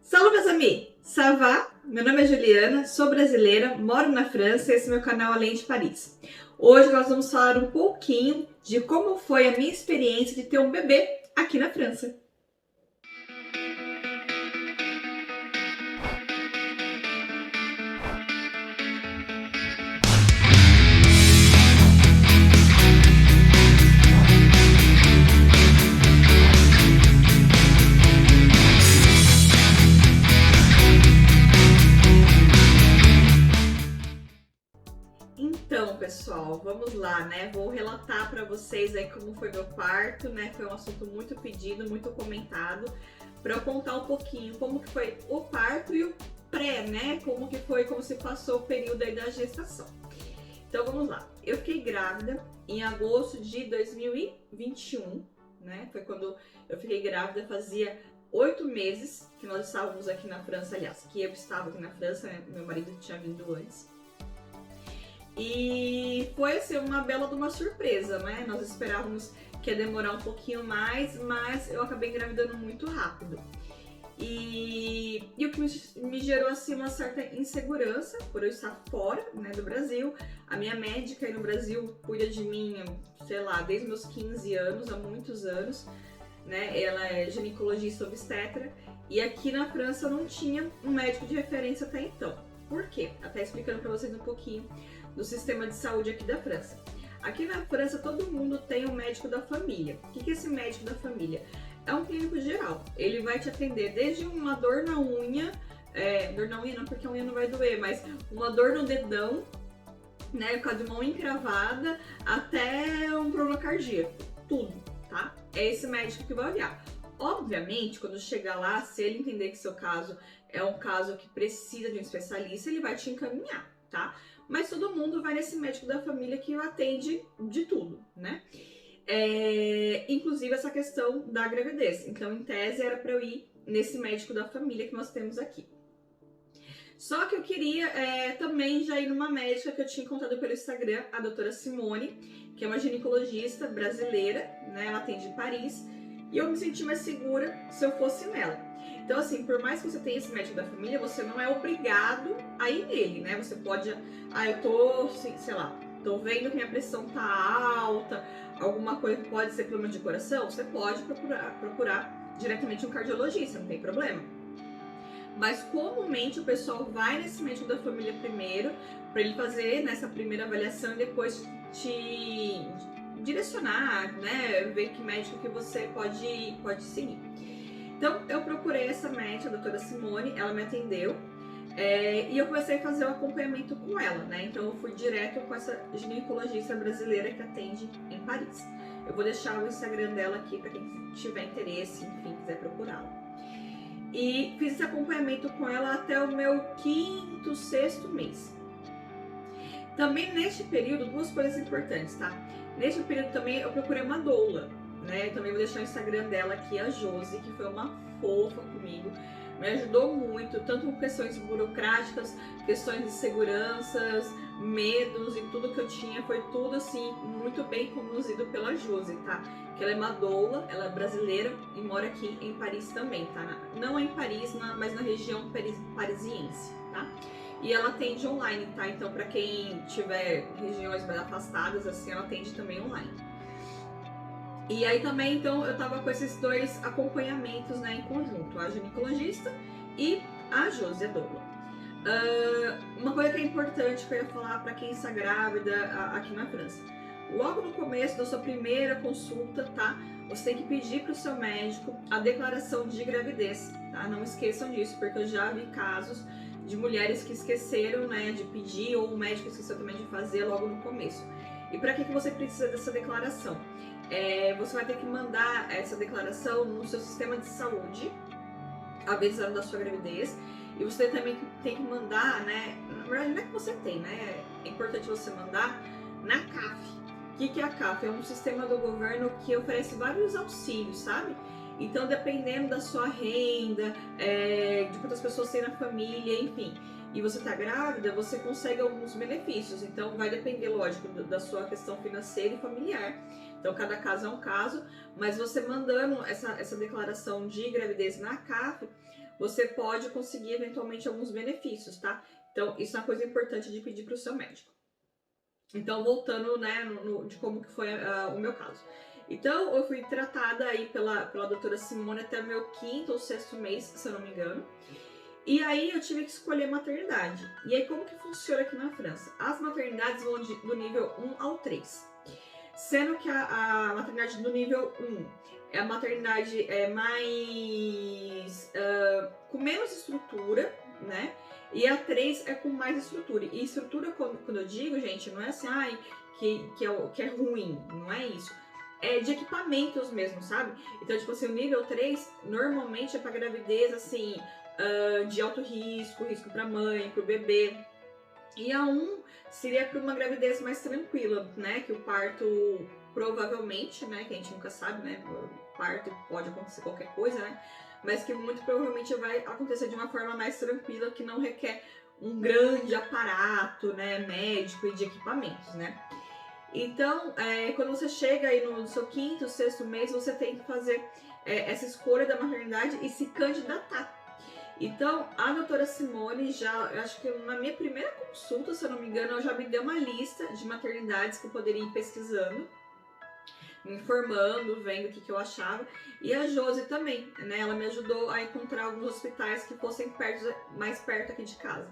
Salut meus amis, ça va? Meu nome é Juliana, sou brasileira, moro na França e esse é meu canal Além de Paris. Hoje nós vamos falar um pouquinho de como foi a minha experiência de ter um bebê aqui na França. Então, pessoal, vamos lá, né? Vou relatar para vocês aí como foi meu parto, né? Foi um assunto muito pedido, muito comentado, para eu contar um pouquinho como que foi o parto e o pré, né? Como que foi, como se passou o período aí da gestação. Então, vamos lá. Eu fiquei grávida em agosto de 2021, né? Foi quando eu fiquei grávida, fazia 8 meses que nós estávamos aqui na França, aliás, que eu estava aqui na França, né? Meu marido tinha vindo antes. E foi assim uma bela de uma surpresa, né? Nós esperávamos que ia demorar um pouquinho mais, mas eu acabei engravidando muito rápido. E o que me gerou assim uma certa insegurança por eu estar fora, né, do Brasil. A minha médica aí no Brasil cuida de mim, sei lá, desde meus 15 anos, há muitos anos, né? Ela é ginecologista obstetra e aqui na França eu não tinha um médico de referência até então. Por quê? Até explicando para vocês um pouquinho do sistema de saúde aqui da França. Aqui na França todo mundo tem um médico da família. O que é esse médico da família? É um clínico geral. Ele vai te atender desde uma dor na unha, dor na unha não porque a unha não vai doer, mas uma dor no dedão, né, com a de mão encravada, até um problema cardíaco, tudo, tá? É esse médico que vai olhar. Obviamente, quando chegar lá, se ele entender que seu caso é um caso que precisa de um especialista, ele vai te encaminhar, tá? Mas todo mundo vai nesse médico da família que atende de tudo, né? Inclusive essa questão da gravidez. Então, em tese, era para eu ir nesse médico da família que nós temos aqui. Só que eu queria também já ir numa médica que eu tinha encontrado pelo Instagram, a doutora Simone, que é uma ginecologista brasileira, né? Ela atende em Paris. E eu me senti mais segura se eu fosse nela. Então, assim, por mais que você tenha esse médico da família, você não é obrigado a ir nele, né? Você pode... eu tô, sei lá, tô vendo que minha pressão tá alta, alguma coisa que pode ser problema de coração, você pode procurar diretamente um cardiologista, não tem problema. Mas comumente o pessoal vai nesse médico da família primeiro, para ele fazer nessa primeira avaliação e depois te direcionar, né? Ver que médico que você pode seguir. Então, eu procurei essa médica, a doutora Simone, ela me atendeu e eu comecei a fazer o acompanhamento com ela, né? Então, eu fui direto com essa ginecologista brasileira que atende em Paris. Eu vou deixar o Instagram dela aqui para quem tiver interesse, enfim, quiser procurá-la. E fiz esse acompanhamento com ela até o meu 5º, 6º mês. Também neste período, duas coisas importantes, tá? Neste período também eu procurei uma doula, né? Também vou deixar o Instagram dela aqui, a Josi, que foi uma fofa comigo. Me ajudou muito, tanto com questões burocráticas, questões de seguranças, medos e tudo que eu tinha. Foi tudo, assim, muito bem conduzido pela Josi, tá? Que ela é uma doula, ela é brasileira e mora aqui em Paris também, tá? Não em Paris, mas na região parisiense, tá? E ela atende online, tá? Então, para quem tiver regiões mais afastadas, assim, ela atende também online. E aí também, então, eu tava com esses dois acompanhamentos, né, em conjunto, a ginecologista e a Josi, a doula. Uma coisa que é importante que eu ia falar para quem está grávida aqui na França. Logo no começo da sua primeira consulta, tá? Você tem que pedir para o seu médico a declaração de gravidez, tá? Não esqueçam disso, porque eu já vi casos de mulheres que esqueceram, né, de pedir, ou o médico esqueceu também de fazer logo no começo. E para que você precisa dessa declaração? Você vai ter que mandar essa declaração no seu sistema de saúde, avisando da sua gravidez, e você também tem que mandar, né, na verdade não é que você tem, né, é importante você mandar na CAF. O que é a CAF? É um sistema do governo que oferece vários auxílios, sabe? Então, dependendo da sua renda, de quantas pessoas tem na família, enfim, e você tá grávida, você consegue alguns benefícios. Então, vai depender, lógico, da sua questão financeira e familiar. Então, cada caso é um caso, mas você mandando essa declaração de gravidez na CAF, você pode conseguir eventualmente alguns benefícios, tá? Então, isso é uma coisa importante de pedir para o seu médico. Então, voltando, né, de como que foi o meu caso. Então, eu fui tratada aí pela doutora Simone até o meu 5º ou 6º mês, se eu não me engano. E aí, eu tive que escolher maternidade. E aí, como que funciona aqui na França? As maternidades vão do nível 1 ao 3. Sendo que a maternidade do nível 1 é a maternidade mais... com menos estrutura, né? E a 3 é com mais estrutura. E estrutura, quando eu digo, gente, não é assim, que é ruim, não é isso. É de equipamentos mesmo, sabe? Então, tipo assim, o nível 3 normalmente é pra gravidez, assim, de alto risco, risco pra mãe, pro bebê. E a 1 seria para uma gravidez mais tranquila, né? Que o parto provavelmente, né? Que a gente nunca sabe, né? O parto pode acontecer qualquer coisa, né? Mas que muito provavelmente vai acontecer de uma forma mais tranquila, que não requer um grande aparato, né? Médico e de equipamentos, né? Então, quando você chega aí no seu 5º, 6º mês, você tem que fazer essa escolha da maternidade e se candidatar. Então, a doutora Simone acho que na minha primeira consulta, se eu não me engano, ela já me deu uma lista de maternidades que eu poderia ir pesquisando, me informando, vendo o que eu achava. E a Josi também, né? Ela me ajudou a encontrar alguns hospitais que fossem mais perto aqui de casa.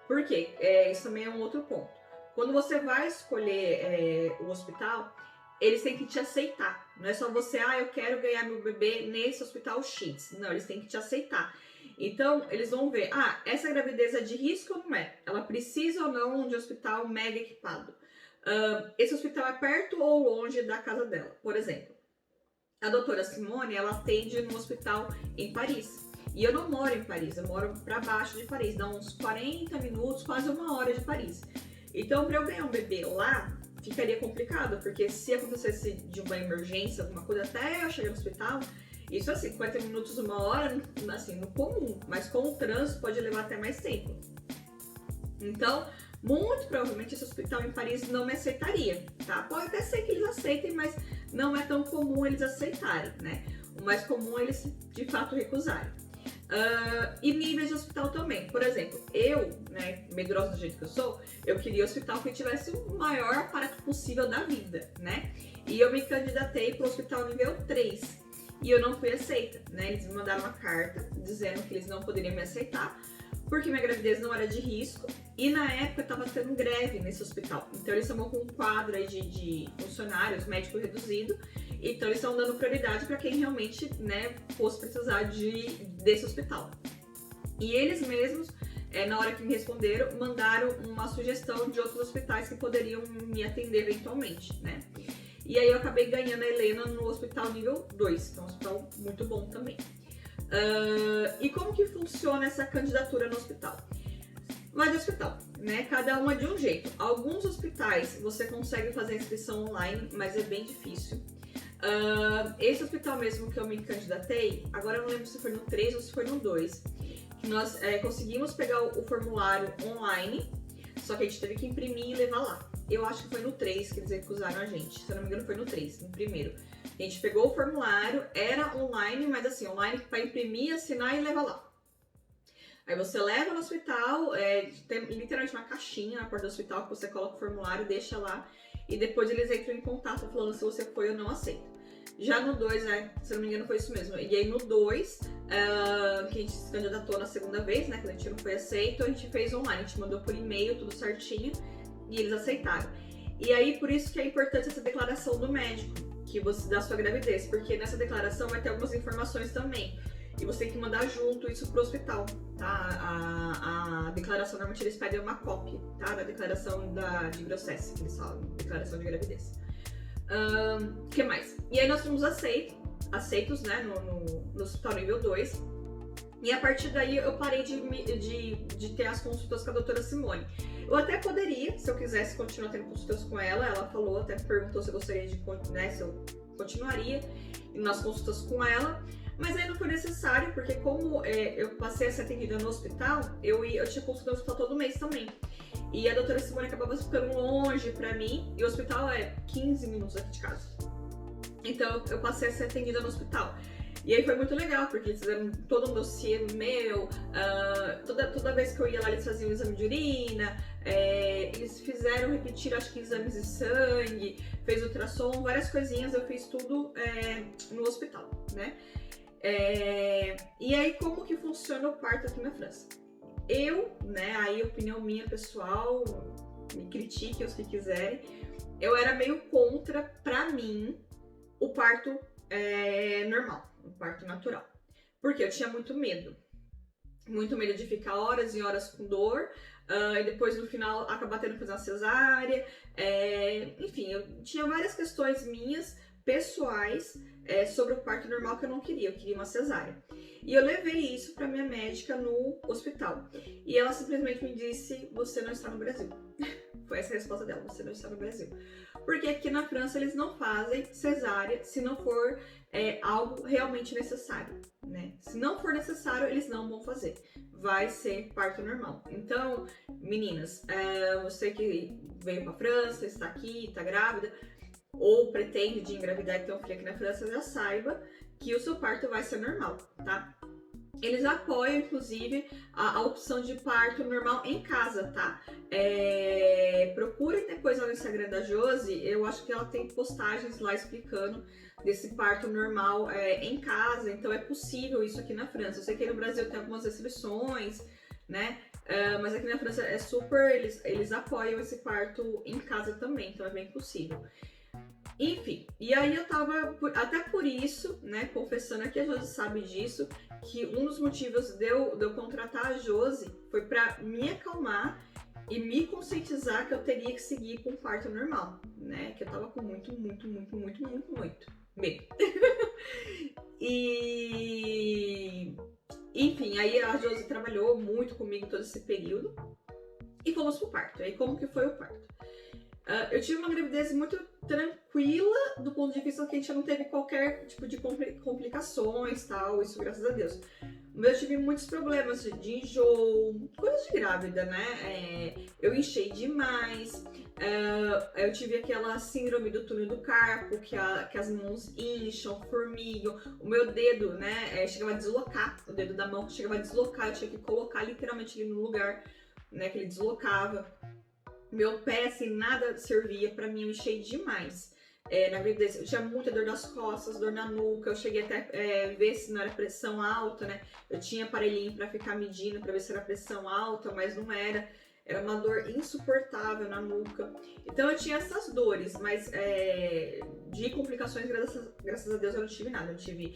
Por quê? Isso também é um outro ponto. Quando você vai escolher o hospital, eles têm que te aceitar. Não é só você, eu quero ganhar meu bebê nesse hospital X. Não, eles têm que te aceitar. Então, eles vão ver, essa gravidez é de risco ou não é? Ela precisa ou não de um hospital mega equipado? Esse hospital é perto ou longe da casa dela? Por exemplo, a doutora Simone, ela atende no hospital em Paris. E eu não moro em Paris, eu moro para baixo de Paris, dá uns 40 minutos, quase 1 hora de Paris. Então, para eu ganhar um bebê lá, ficaria complicado, porque se acontecesse de uma emergência, alguma coisa, até eu chegar no hospital, isso assim, 50 minutos, 1 hora, assim, no comum, mas com o trânsito pode levar até mais tempo. Então, muito provavelmente esse hospital em Paris não me aceitaria, tá? Pode até ser que eles aceitem, mas não é tão comum eles aceitarem, né? O mais comum é eles, de fato, recusarem. E níveis de hospital também. Por exemplo, eu, né, medrosa do jeito que eu sou, eu queria um hospital que tivesse o maior aparato possível da vida, né? E eu me candidatei para o hospital nível 3 e eu não fui aceita, né? Eles me mandaram uma carta dizendo que eles não poderiam me aceitar porque minha gravidez não era de risco e na época estava tendo greve nesse hospital. Então eles estavam com um quadro aí de funcionários, médico reduzido. Então eles estão dando prioridade para quem realmente, né, fosse precisar desse hospital. E eles mesmos, na hora que me responderam, mandaram uma sugestão de outros hospitais que poderiam me atender eventualmente, né? E aí eu acabei ganhando a Helena no hospital nível 2, que é um hospital muito bom também. E como que funciona essa candidatura no hospital? Vai de hospital, né? Cada uma de um jeito. Alguns hospitais você consegue fazer a inscrição online, mas é bem difícil. Esse hospital mesmo que eu me candidatei, agora eu não lembro se foi no 3 ou se foi no 2, que nós conseguimos pegar o formulário online, só que a gente teve que imprimir e levar lá. Eu acho que foi no 3 que eles recusaram a gente, se eu não me engano foi no 3, no primeiro. A gente pegou o formulário, era online, mas assim, online para imprimir, assinar e levar lá. Aí você leva no hospital, tem literalmente uma caixinha na porta do hospital que você coloca o formulário, deixa lá e depois eles entram em contato falando se você foi ou não aceito. Já no 2, se não me engano foi isso mesmo. E aí no 2, que a gente se candidatou na segunda vez, né, quando a gente não foi aceito, a gente fez online, a gente mandou por e-mail tudo certinho e eles aceitaram. E aí por isso que é importante essa declaração do médico, que você da sua gravidez, porque nessa declaração vai ter algumas informações também. E você tem que mandar junto isso pro hospital, tá? A declaração, normalmente eles pedem uma cópia, tá? Da declaração de Grossesse, que eles falam, declaração de gravidez. O que mais? E aí nós fomos aceitos, né, no hospital nível 2. E a partir daí eu parei de ter as consultas com a doutora Simone. Eu até poderia, se eu quisesse, continuar tendo consultas com ela. Ela falou, até perguntou se eu gostaria de, né, se eu continuaria nas consultas com ela. Mas aí não foi necessário, porque como eu passei a ser atendida no hospital, eu tinha consulta no hospital todo mês também. E a doutora Simone acabava ficando longe pra mim, e o hospital é 15 minutos aqui de casa. Então eu passei a ser atendida no hospital. E aí foi muito legal, porque eles fizeram todo um dossiê meu, toda vez que eu ia lá eles faziam um exame de urina, eles fizeram repetir, acho que exames de sangue, fez ultrassom, várias coisinhas, eu fiz tudo no hospital, né? E aí como que funciona o parto aqui na França? Eu, né, aí opinião minha pessoal, me critiquem os que quiserem, eu era meio contra, pra mim, o parto normal, o parto natural. Porque eu tinha muito medo de ficar horas e horas com dor, e depois no final acabar tendo que fazer uma cesárea, enfim, eu tinha várias questões minhas, pessoais, sobre o parto normal que eu queria uma cesárea. E eu levei isso pra minha médica no hospital, e ela simplesmente me disse, você não está no Brasil. Foi essa a resposta dela, você não está no Brasil. Porque aqui na França eles não fazem cesárea se não for algo realmente necessário, né? Se não for necessário, eles não vão fazer. Vai ser parto normal. Então, meninas, você que veio pra França, está aqui, está grávida, ou pretende de engravidar e ter um filho aqui na França, já saiba que o seu parto vai ser normal, tá? Eles apoiam, inclusive, a opção de parto normal em casa, tá? Procurem depois lá no Instagram da Josi, eu acho que ela tem postagens lá explicando desse parto normal em casa, então é possível isso aqui na França. Eu sei que no Brasil tem algumas restrições, né? Mas aqui na França é super, eles apoiam esse parto em casa também, então é bem possível. Enfim, e aí eu tava, até por isso, né, confessando aqui, a Josi sabe disso, que um dos motivos de eu contratar a Josi foi pra me acalmar e me conscientizar que eu teria que seguir com parto normal, né, que eu tava com muito medo. E, enfim, aí a Josi trabalhou muito comigo todo esse período e fomos pro parto. Aí como que foi o parto? Eu tive uma gravidez muito tranquila do ponto de vista que a gente não teve qualquer tipo de complicações, tal, isso graças a Deus. Mas eu tive muitos problemas de enjoo, coisas de grávida, né? Eu inchei demais, eu tive aquela síndrome do túnel do carpo, que as mãos incham, formigam, o meu dedo, né, chegava a deslocar, o dedo da mão chegava a deslocar, eu tinha que colocar literalmente ali no lugar, né, que ele deslocava. Meu pé, assim, nada servia pra mim, eu enchei demais. Na gravidez, eu tinha muita dor nas costas, dor na nuca, eu cheguei até ver se não era pressão alta, né? Eu tinha aparelhinho pra ficar medindo, pra ver se era pressão alta, mas não era. Era uma dor insuportável na nuca. Então eu tinha essas dores, mas de complicações, graças a Deus, eu não tive nada. Eu tive,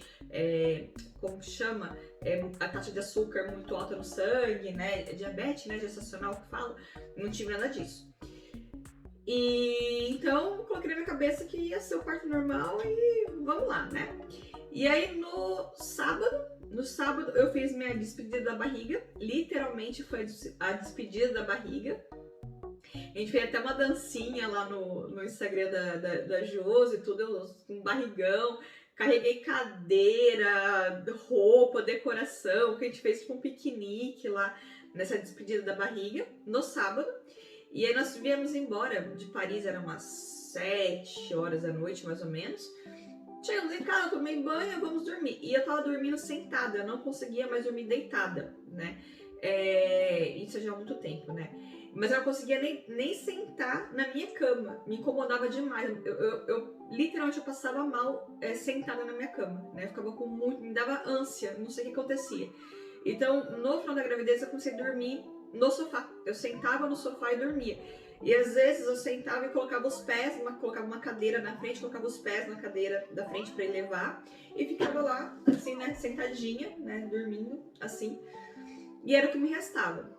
como que chama? A taxa de açúcar muito alta no sangue, né? Diabetes, né? Gestacional que fala. Não tive nada disso. E então coloquei na minha cabeça que ia ser o parto normal e vamos lá, né? E aí no sábado eu fiz minha despedida da barriga, literalmente foi a despedida da barriga. A gente fez até uma dancinha lá no Instagram da Josi e tudo, com barrigão. Carreguei cadeira, roupa, decoração, que a gente fez tipo um piquenique lá nessa despedida da barriga, no sábado. E aí nós viemos embora de Paris, eram umas 7 horas da noite, mais ou menos. Chegamos em casa, tomei banho, vamos dormir. E eu tava dormindo sentada, eu não conseguia mais dormir deitada, né? Isso já há muito tempo, né? Mas eu não conseguia nem sentar na minha cama, me incomodava demais. Eu literalmente eu passava mal sentada na minha cama, né? Eu ficava com muito, me dava ânsia, não sei o que acontecia. Então, no final da gravidez, eu comecei a dormir no sofá. Eu sentava no sofá e dormia. E às vezes eu sentava e colocava os pés, colocava uma cadeira na frente, colocava os pés na cadeira da frente para ele levar e ficava lá, assim, né, sentadinha, né, dormindo, assim. E era o que me restava.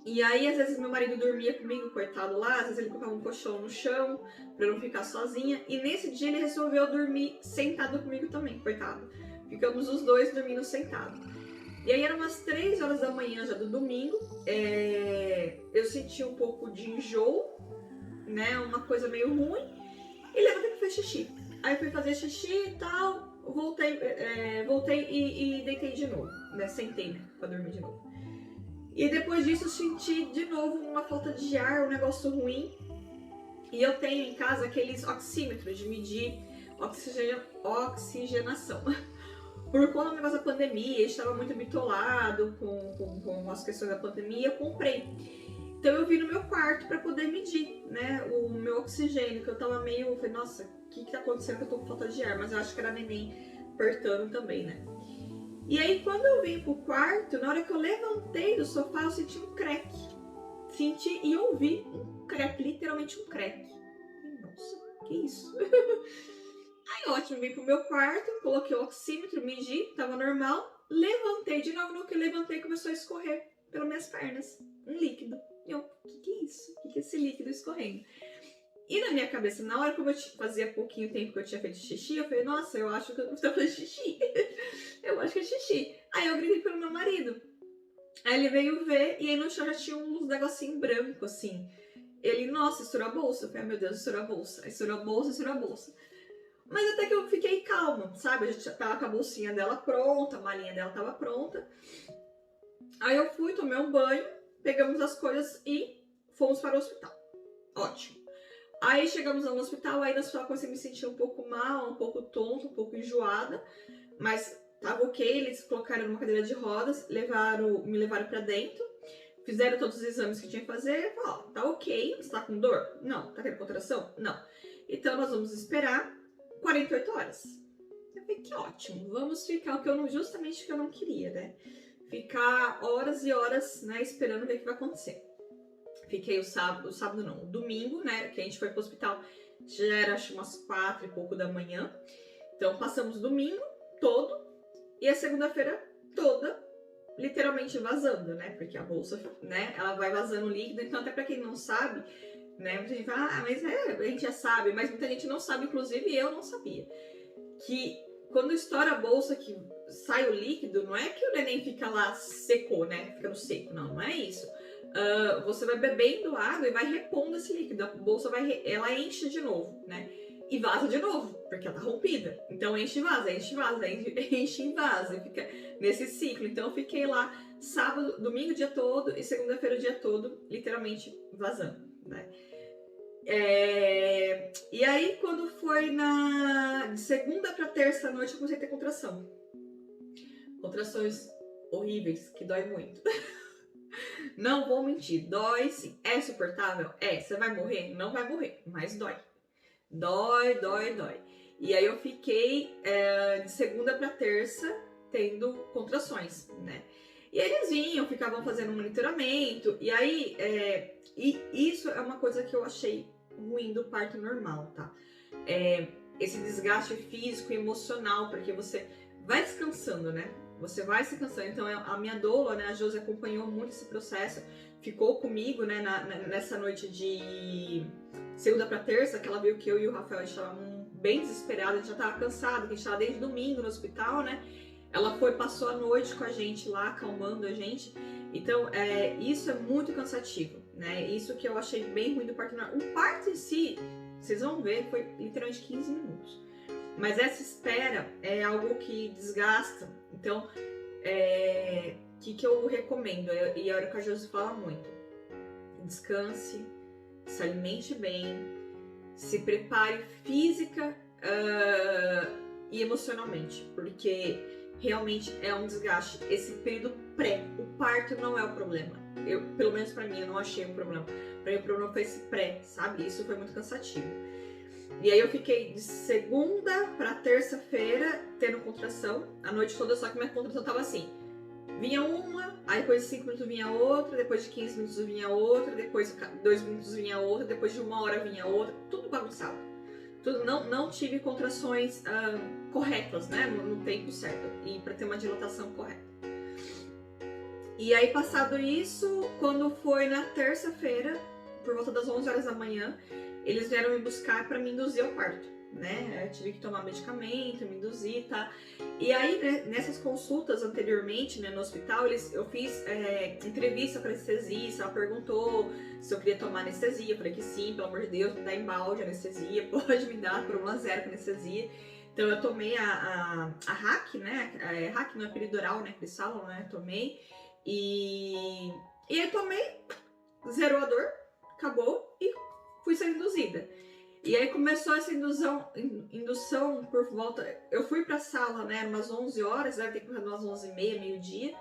E aí, às vezes, meu marido dormia comigo, coitado lá, às vezes ele colocava um colchão no chão pra eu não ficar sozinha. E nesse dia ele resolveu dormir sentado comigo também, coitado. Ficamos os dois dormindo sentados. E aí eram umas 3 horas da manhã já do domingo, eu senti um pouco de enjoo, né, uma coisa meio ruim, e levantei pra fazer xixi. Aí eu fui fazer xixi e tal, voltei e deitei de novo, né, sentei, né, pra dormir de novo. E depois disso eu senti de novo uma falta de ar, um negócio ruim, e eu tenho em casa aqueles oxímetros de medir oxigenação. por conta do negócio da pandemia, estava muito bitolado com as questões da pandemia, eu comprei. Então eu vi no meu quarto para poder medir, né, o meu oxigênio, que eu tava meio, eu falei, nossa, o que tá acontecendo que eu tô com falta de ar? Mas eu acho que era neném apertando também, né? E aí quando eu vim pro quarto, na hora que eu levantei do sofá, eu senti um crack. Senti e ouvi um crack, literalmente um crack. Nossa, que isso? Aí ótimo, vim pro meu quarto, coloquei o oxímetro, medi, tava normal, levantei de novo, no que eu levantei começou a escorrer pelas minhas pernas, um líquido. E eu, que é isso? O que é esse líquido escorrendo? E na minha cabeça, na hora que eu fazia pouquinho tempo que eu tinha feito xixi, eu falei, nossa, eu acho que eu tô fazendo xixi. Eu acho que é xixi. Aí eu gritei pelo meu marido. Aí ele veio ver e aí no chão já tinha uns negocinho branco, assim. Ele, nossa, estourou a bolsa. Eu falei, meu Deus, estourou a bolsa. Estourou a bolsa, estourou a bolsa. Mas até que eu fiquei calma, sabe? Eu já tava com a bolsinha dela pronta, a malinha dela tava pronta. Aí eu fui, tomei um banho, pegamos as coisas e fomos para o hospital. Ótimo. Aí chegamos no hospital, aí no hospital comecei a me sentir um pouco mal, um pouco tonta, um pouco enjoada. Mas tava ok, eles colocaram numa cadeira de rodas, me levaram pra dentro, fizeram todos os exames que tinha que fazer, falaram, ó, tá ok, você tá com dor? Não. Tá tendo contração? Não. Então nós vamos esperar 48 horas. Eu falei, que ótimo, vamos ficar justamente o que eu não queria, né? Ficar horas e horas, né, esperando ver o que vai acontecer. Fiquei o domingo, né, que a gente foi pro hospital, já era acho umas 4 e pouco da manhã. Então passamos o domingo todo e a segunda-feira toda literalmente vazando, né? Porque a bolsa, né, ela vai vazando líquido, então até pra quem não sabe, né, muita gente fala, mas a gente já sabe, mas muita gente não sabe, inclusive eu não sabia, que quando estoura a bolsa, que sai o líquido, não é que o neném fica lá secou, né, fica no seco, não é isso. Você vai bebendo água e vai repondo esse líquido, a bolsa ela enche de novo, né, e vaza de novo, porque ela tá rompida. Então enche e vaza, enche e vaza, enche e vaza, e fica nesse ciclo. Então eu fiquei lá sábado, domingo o dia todo e segunda-feira o dia todo, literalmente vazando, né. E aí quando foi de segunda pra terça noite eu comecei a ter contração. Contrações horríveis, que dói muito. Não vou mentir, dói sim. É suportável? É. Você vai morrer? Não vai morrer, mas dói. Dói, dói, dói. E aí eu fiquei de segunda pra terça tendo contrações, né? E eles vinham, ficavam fazendo monitoramento. E aí, e isso é uma coisa que eu achei ruim do parto normal, tá? Esse desgaste físico e emocional, porque você vai descansando, né? Você vai se cansando. Então a minha doula, né, a Josi, acompanhou muito esse processo, ficou comigo, né, nessa noite de segunda pra terça, que ela viu que eu e o Rafael estávamos bem desesperados, a gente já tava cansado, que a gente tava desde domingo no hospital, né? Ela passou a noite com a gente lá, acalmando a gente. Então, isso é muito cansativo, né? Isso que eu achei bem ruim do parto normal. O parto em si, vocês vão ver, foi literalmente 15 minutos. Mas essa espera é algo que desgasta. Então, que eu recomendo? E a hora que a Josi fala muito. Descanse, se alimente bem, se prepare física e emocionalmente, porque realmente é um desgaste. Esse período o parto não é o problema. Pelo menos pra mim, eu não achei um problema. Pra mim o problema foi esse sabe? Isso foi muito cansativo. E aí eu fiquei de segunda pra terça-feira tendo contração, a noite toda, só que minha contração tava assim. Vinha uma, aí depois de 5 minutos vinha outra, depois de 15 minutos vinha outra, depois de 2 minutos vinha outra, depois de 1 hora vinha outra, tudo bagunçado. Tudo, não tive contrações corretas, né, no tempo certo, e para ter uma dilatação correta. E aí passado isso, quando foi na terça-feira, por volta das 11 horas da manhã, eles vieram me buscar para me induzir ao parto, né? Eu tive que tomar medicamento, me induzir, tá? E aí, né, nessas consultas anteriormente, né, no hospital, eu fiz entrevista com a anestesista, ela perguntou se eu queria tomar anestesia, eu falei que sim, pelo amor de Deus, me dá embalde anestesia, pode me dar, problema zero com anestesia. Então eu tomei a RAC, né? RAC não é peridural, né? Que eles falam, né? Tomei. E aí tomei, zerou a dor, acabou e fui ser induzida. E aí começou essa indução por volta... Eu fui pra sala, né, umas 11 horas, deve ter começado umas 11h30, meio-dia,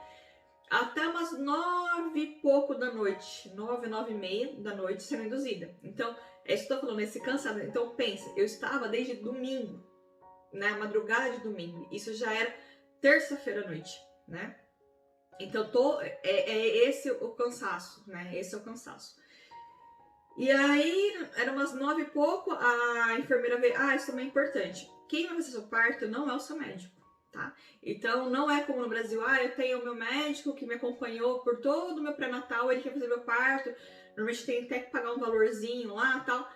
até umas 9 e pouco da noite, 9h30 da noite sendo induzida. Então, é isso que eu tô falando, esse cansado. Então, pensa, eu estava desde domingo, né, madrugada de domingo, isso já era terça-feira à noite, né? Então, esse o cansaço, né? Esse é o cansaço. E aí, era umas 9 e pouco, a enfermeira veio, isso também é importante. Quem vai fazer seu parto não é o seu médico, tá? Então, não é como no Brasil, eu tenho o meu médico que me acompanhou por todo o meu pré-natal, ele quer fazer meu parto, normalmente tem até que pagar um valorzinho lá, tal.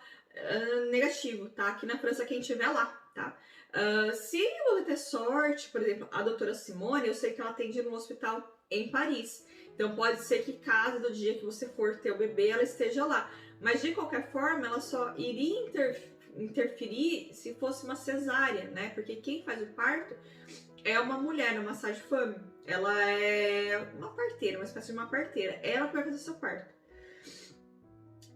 Negativo, tá? Aqui na França, quem tiver lá, tá? Se você ter sorte, por exemplo, a doutora Simone, eu sei que ela atende num hospital em Paris. Então, pode ser que caso do dia que você for ter o bebê, ela esteja lá. Mas, de qualquer forma, ela só iria interferir se fosse uma cesárea, né? Porque quem faz o parto é uma mulher, uma sage-femme. Ela é uma parteira, uma espécie de uma parteira. Ela vai fazer o seu parto.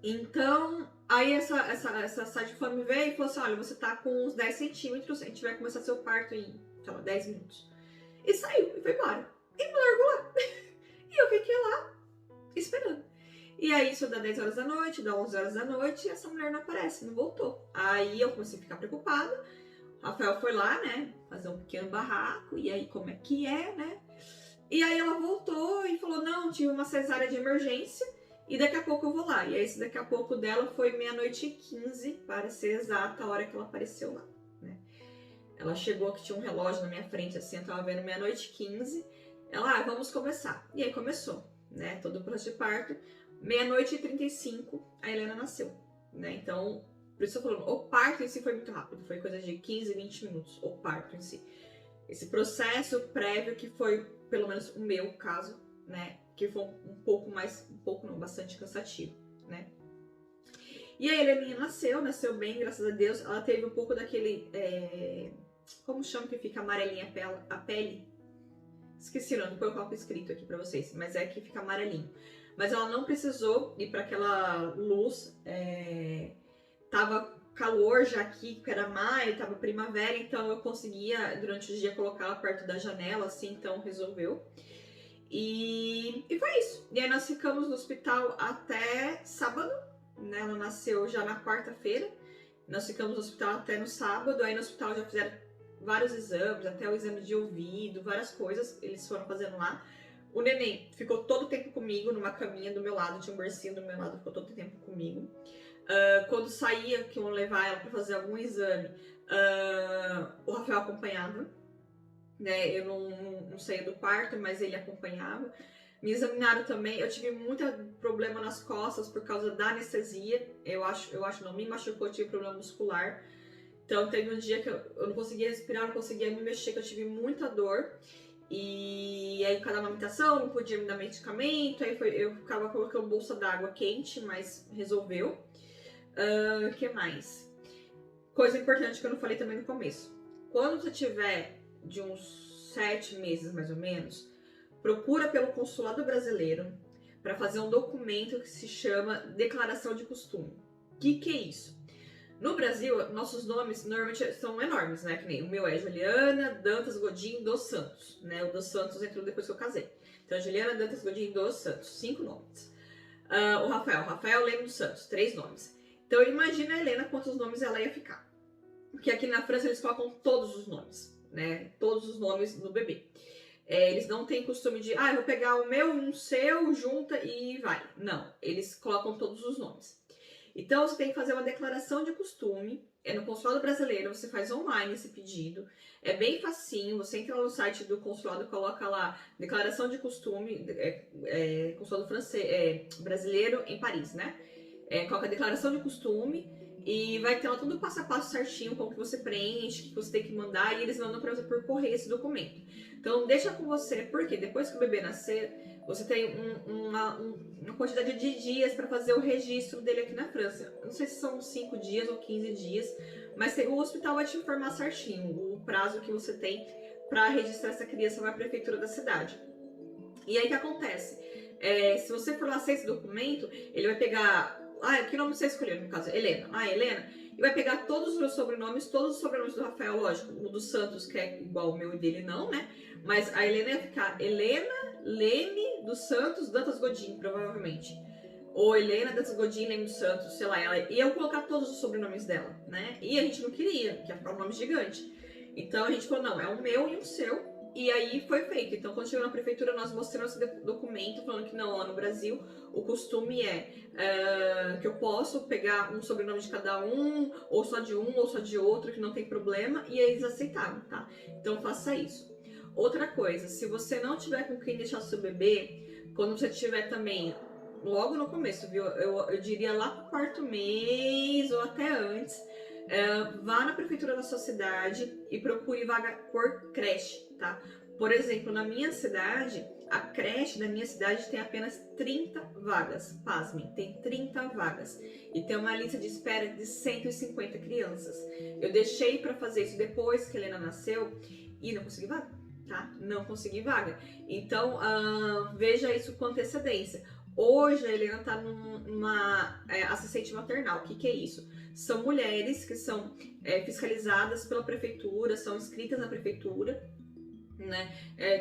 Então, aí essa sage-femme veio e falou assim, olha, você tá com uns 10 centímetros, a gente vai começar seu parto em, sei lá, 10 minutos. E saiu, e foi embora. E me largou lá. E eu fiquei lá, esperando. E aí isso dá 10 horas da noite, dá 11 horas da noite, e essa mulher não aparece, não voltou. Aí eu comecei a ficar preocupada. O Rafael foi lá, né, fazer um pequeno barraco, e aí como é que é, né? E aí ela voltou e falou, não, tive uma cesárea de emergência, e daqui a pouco eu vou lá. E aí esse daqui a pouco dela foi 00h15, para ser exata a hora que ela apareceu lá, né? Ela chegou, que tinha um relógio na minha frente, assim, eu tava vendo 00h15. Ela, vamos começar. E aí começou, né, todo o processo de parto. 00h35, a Helena nasceu, né? Então, por isso eu tô falando, o parto em si foi muito rápido, foi coisa de 15, 20 minutos, o parto em si. Esse processo prévio que foi, pelo menos o meu caso, né, que foi bastante cansativo, né? E a Heleninha nasceu bem, graças a Deus. Ela teve um pouco daquele, como chama que fica amarelinha a pele? Esqueci o nome, depois eu coloco escrito aqui pra vocês, mas é que fica amarelinho. Mas ela não precisou ir para aquela luz, tava calor já aqui, porque era maio, tava primavera, então eu conseguia durante o dia colocar ela perto da janela, assim, então resolveu. E foi isso. E aí nós ficamos no hospital até sábado, né? Ela nasceu já na quarta-feira, nós ficamos no hospital até no sábado, aí no hospital já fizeram vários exames, até o exame de ouvido, várias coisas eles foram fazendo lá. O neném ficou todo o tempo comigo, numa caminha do meu lado, tinha um bercinho do meu lado, ficou todo o tempo comigo. Quando saía, que iam levar ela para fazer algum exame, o Rafael acompanhava, né? Eu não saía do quarto, mas ele acompanhava. Me examinaram também, eu tive muito problema nas costas por causa da anestesia, eu acho não, me machucou, eu tive problema muscular. Então teve um dia que eu não conseguia respirar, não conseguia me mexer, que eu tive muita dor. E aí, cada amamentação, não podia me dar medicamento, aí eu ficava colocando bolsa d'água quente, mas resolveu. Que mais? Coisa importante que eu não falei também no começo. Quando você tiver de uns 7 meses, mais ou menos, procura pelo consulado brasileiro para fazer um documento que se chama Declaração de Costume. O que é isso? No Brasil, nossos nomes normalmente são enormes, né? Que nem o meu é Juliana Dantas Godinho dos Santos, né? O dos Santos entrou depois que eu casei. Então, Juliana Dantas Godinho dos Santos, 5 nomes. O Rafael Leme dos Santos, 3 nomes. Então, imagina a Helena quantos nomes ela ia ficar. Porque aqui na França eles colocam todos os nomes, né? Todos os nomes do bebê. Eles não têm costume de, eu vou pegar o meu, um seu, junta e vai. Não, eles colocam todos os nomes. Então, você tem que fazer uma declaração de costume. No consulado brasileiro, você faz online esse pedido. É bem facinho. Você entra no site do consulado, coloca lá declaração de costume, consulado francês, brasileiro em Paris, né? Coloca declaração de costume e vai ter lá todo o passo a passo certinho, como que você preenche, o que você tem que mandar, e eles mandam para você por correio esse documento. Então, deixa com você, porque depois que o bebê nascer, você tem uma quantidade de dias para fazer o registro dele aqui na França. Não sei se são 5 dias ou 15 dias, mas o hospital vai te informar certinho o prazo que você tem para registrar essa criança na prefeitura da cidade. E aí o que acontece? Se você for lá acessar esse documento, ele vai pegar... que nome você escolheu, no caso? Helena. Helena, e vai pegar todos os meus sobrenomes, todos os sobrenomes do Rafael, lógico, o do Santos, que é igual o meu e dele não, né? Mas a Helena ia ficar Helena Leme dos Santos Dantas Godin, provavelmente. Ou Helena Dantas Godin Leme dos Santos, sei lá, ela ia colocar todos os sobrenomes dela, né? E a gente não queria, que ia ficar um nome gigante. Então a gente falou, não, é o meu e o seu. E aí foi feito. Então, quando chegou na prefeitura, nós mostramos esse documento falando que não, lá no Brasil, o costume é que eu posso pegar um sobrenome de cada um, ou só de um, ou só de outro, que não tem problema, e eles aceitaram, tá? Então, faça isso. Outra coisa, se você não tiver com quem deixar seu bebê, quando você tiver também, logo no começo, viu? Eu diria lá pro quarto mês, ou até antes, vá na prefeitura da sua cidade e procure vaga por creche, tá? Por exemplo, na minha cidade, a creche da minha cidade tem apenas 30 vagas. Pasmem, tem 30 vagas. E tem uma lista de espera de 150 crianças. Eu deixei para fazer isso depois que a Helena nasceu e não consegui vaga, tá? Não consegui vaga. Então, veja isso com antecedência. Hoje a Helena tá numa assistente maternal. O que é isso? São mulheres que são fiscalizadas pela prefeitura, são inscritas na prefeitura, né?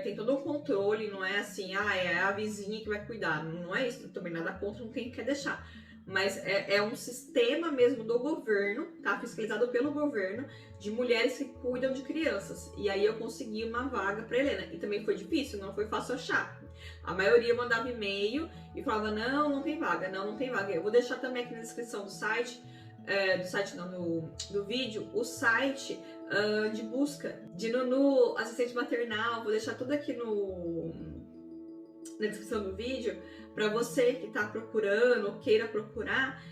Tem todo um controle, não é assim, é a vizinha que vai cuidar. Não é isso, também nada contra, não quem quer deixar. Mas é um sistema mesmo do governo, tá? Fiscalizado pelo governo, de mulheres que cuidam de crianças. E aí eu consegui uma vaga para Helena. E também foi difícil, não foi fácil achar. A maioria mandava e-mail e falava, não tem vaga, não tem vaga. Eu vou deixar também aqui na descrição do site, do vídeo, o site de busca de Nunu, assistente maternal. Vou deixar tudo aqui na descrição do vídeo, para você que tá procurando ou queira procurar,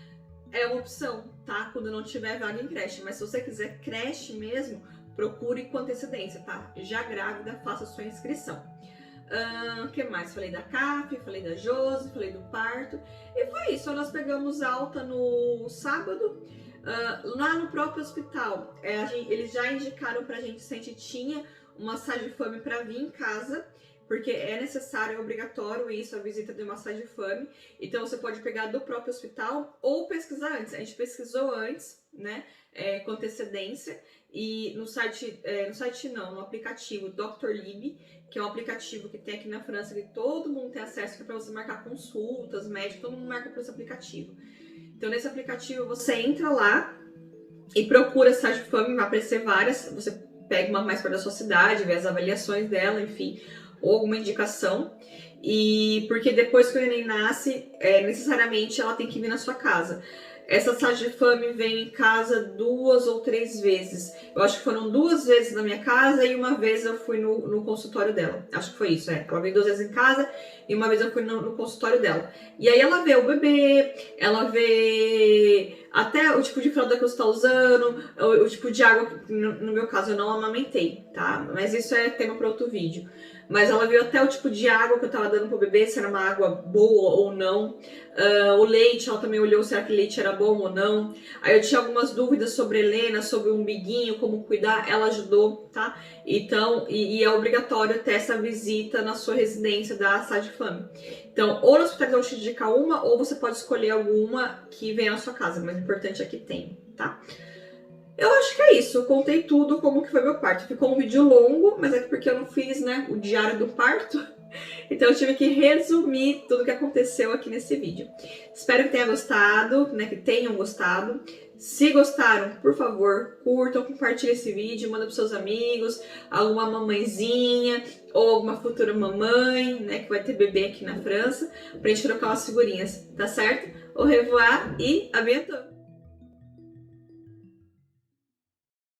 é uma opção, tá? Quando não tiver vaga em creche. Mas se você quiser creche mesmo, procure com antecedência, tá? Já grávida, faça sua inscrição. O que mais? Falei da CAF, falei da Josi, falei do parto. E foi isso, nós pegamos alta no sábado. Lá no próprio hospital, eles já indicaram pra gente se a gente tinha uma Sagifame para vir em casa, porque é necessário, é obrigatório isso, a visita de uma Sagifame. Então você pode pegar do próprio hospital ou pesquisar antes. A gente pesquisou antes, né, com antecedência, e no aplicativo Dr. Lib, que é um aplicativo que tem aqui na França, que todo mundo tem acesso, que é para você marcar consultas, médicos, todo mundo marca por esse aplicativo. Então nesse aplicativo você entra lá e procura Sagifame, vai aparecer várias, você pega uma mais perto da sua cidade, vê as avaliações dela, enfim, ou alguma indicação. E porque depois que o neném nasce, necessariamente ela tem que vir na sua casa. Essa Sagifame vem em casa 2 ou 3 vezes. Eu acho que foram 2 vezes na minha casa e uma vez eu fui no consultório dela. Acho que foi isso, Ela veio 2 vezes em casa e uma vez eu fui no consultório dela. E aí ela vê o bebê, ela vê até o tipo de fralda que você está usando, o tipo de água, no meu caso eu não amamentei, tá? Mas isso é tema para outro vídeo. Mas ela viu até o tipo de água que eu tava dando pro bebê, se era uma água boa ou não. O leite, ela também olhou se aquele leite era bom ou não. Aí eu tinha algumas dúvidas sobre Helena, sobre o umbiguinho, como cuidar, ela ajudou, tá? Então, e é obrigatório ter essa visita na sua residência da Sagifame. Então, ou no hospital eu te indicar uma, ou você pode escolher alguma que venha na sua casa, mas o importante é que tem, tá? Eu acho que é isso, eu contei tudo como que foi meu parto. Ficou um vídeo longo, mas é porque eu não fiz, né, o diário do parto. Então eu tive que resumir tudo que aconteceu aqui nesse vídeo. Espero que tenha gostado, né, que tenham gostado. Se gostaram, por favor, curtam, compartilhem esse vídeo, manda para seus amigos, alguma mamãezinha ou alguma futura mamãe, né, que vai ter bebê aqui na França, pra gente trocar umas figurinhas, tá certo? Au revoir e à bientôt!